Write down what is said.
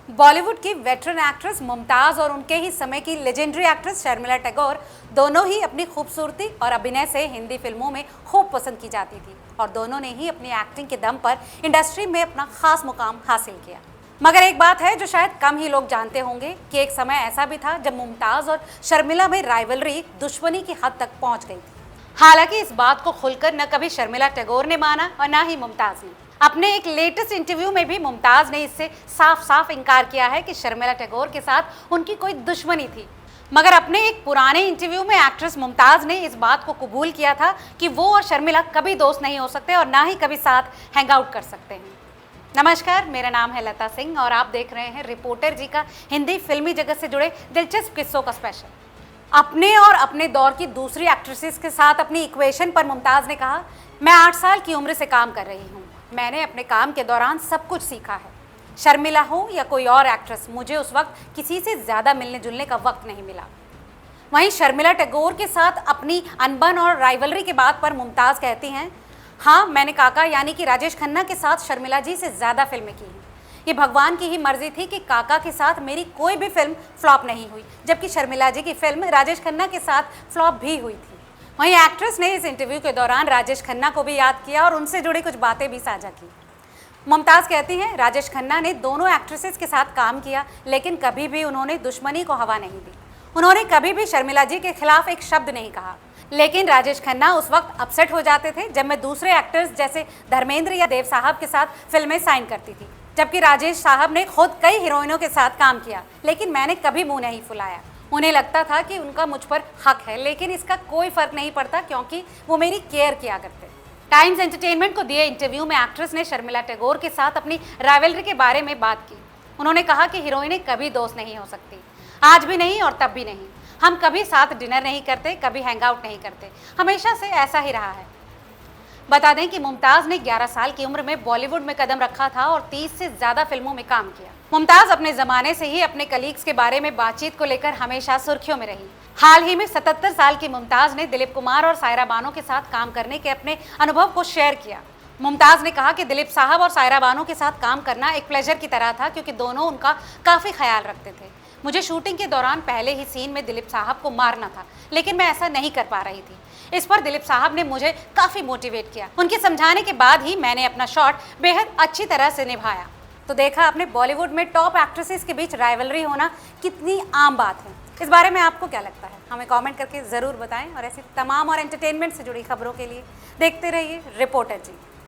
बॉलीवुड की veteran actress Mumtaz और उनके ही समय की लेजेंडरी एक्ट्रेस शर्मिला टैगोर दोनों ही अपनी खूबसूरती और अभिनय से हिंदी फिल्मों में खूब पसंद की जाती थी और दोनों ने ही अपनी एक्टिंग के दम पर इंडस्ट्री में अपना खास मुकाम हासिल किया। मगर एक बात है जो शायद कम ही लोग जानते होंगे कि एक समय ऐसा भी था जब मुमताज़ और शर्मिला में राइवलरी दुश्मनी की हद तक पहुंच गई थी। हालांकि इस बात को खुलकर न कभी शर्मिला टैगोर ने माना और न ही मुमताज़ ने। अपने एक लेटेस्ट इंटरव्यू में भी मुमताज़ ने इससे साफ साफ इनकार किया है कि शर्मिला टैगोर के साथ उनकी कोई दुश्मनी थी। मगर अपने एक पुराने इंटरव्यू में एक्ट्रेस मुमताज़ ने इस बात को कबूल किया था कि वो और शर्मिला कभी दोस्त नहीं हो सकते और ना ही कभी साथ हैंग आउट कर सकते हैं। नमस्कार, मेरा नाम है लता सिंह और आप देख रहे हैं रिपोर्टर जी का हिंदी फिल्मी जगत से जुड़े दिलचस्प किस्सों का स्पेशल। अपने और अपने दौर की दूसरी एक्ट्रेसेस के साथ अपनी इक्वेशन पर मुमताज़ ने कहा, मैं 8 साल की उम्र से काम कर रही हूँ। मैंने अपने काम के दौरान सब कुछ सीखा है। शर्मिला हो या कोई और एक्ट्रेस, मुझे उस वक्त किसी से ज़्यादा मिलने जुलने का वक्त नहीं मिला। वहीं शर्मिला टैगोर के साथ अपनी अनबन और राइवलरी के बात पर मुमताज़ कहती हैं, हाँ, मैंने काका यानी कि राजेश खन्ना के साथ शर्मिला जी से ज़्यादा फिल्में की हैं। ये भगवान की ही मर्जी थी कि काका के साथ मेरी कोई भी फिल्म फ्लॉप नहीं हुई, जबकि शर्मिला जी की फिल्म राजेश खन्ना के साथ फ्लॉप भी हुई थी। वहीं एक्ट्रेस ने इस इंटरव्यू के दौरान राजेश खन्ना को भी याद किया और उनसे जुड़ी कुछ बातें भी साझा की। मुमताज़ कहती हैं, राजेश खन्ना ने दोनों एक्ट्रेसेस के साथ काम किया, लेकिन कभी भी उन्होंने दुश्मनी को हवा नहीं दी। उन्होंने कभी भी शर्मिला जी के खिलाफ एक शब्द नहीं कहा। लेकिन राजेश खन्ना उस वक्त अपसेट हो जाते थे जब मैं दूसरे एक्टर्स जैसे धर्मेंद्र या देव साहब के साथ फिल्में साइन करती थी, जबकि राजेश साहब ने खुद कई हीरोइनों के साथ काम किया, लेकिन मैंने कभी मुंह नहीं फुलाया। उन्हें लगता था कि उनका मुझ पर हक है, लेकिन इसका कोई फर्क नहीं पड़ता क्योंकि वो मेरी केयर किया करते। टाइम्स एंटरटेनमेंट को दिए इंटरव्यू में एक्ट्रेस ने शर्मिला टैगोर के साथ अपनी राइवलरी के बारे में बात की। उन्होंने कहा कि हीरोइनें कभी दोस्त नहीं हो सकती, आज भी नहीं और तब भी नहीं। हम कभी साथ डिनर नहीं करते, कभी हैंग आउट नहीं करते, हमेशा से ऐसा ही रहा है। बता दें कि मुमताज़ ने 11 साल की उम्र में बॉलीवुड में कदम रखा था और 30 से ज़्यादा फिल्मों में काम किया। मुमताज़ अपने ज़माने से ही अपने कलीग्स के बारे में बातचीत को लेकर हमेशा सुर्खियों में रही। हाल ही में 77 साल की मुमताज़ ने दिलीप कुमार और सायरा बानो के साथ काम करने के अपने अनुभव को शेयर किया। मुमताज़ ने कहा कि दिलीप साहब और सायरा बानो के साथ काम करना एक प्लेजर की तरह था क्योंकि दोनों उनका काफ़ी ख्याल रखते थे। मुझे शूटिंग के दौरान पहले ही सीन में दिलीप साहब को मारना था, लेकिन मैं ऐसा नहीं कर पा रही थी। इस पर दिलीप साहब ने मुझे काफ़ी मोटिवेट किया। उनके समझाने के बाद ही मैंने अपना शॉट बेहद अच्छी तरह से निभाया। तो देखा आपने, बॉलीवुड में टॉप एक्ट्रेसेस के बीच राइवलरी होना कितनी आम बात है। इस बारे में आपको क्या लगता है, हमें कमेंट करके ज़रूर बताएं और ऐसी तमाम और एंटरटेनमेंट से जुड़ी खबरों के लिए देखते रहिए रिपोर्टर जी।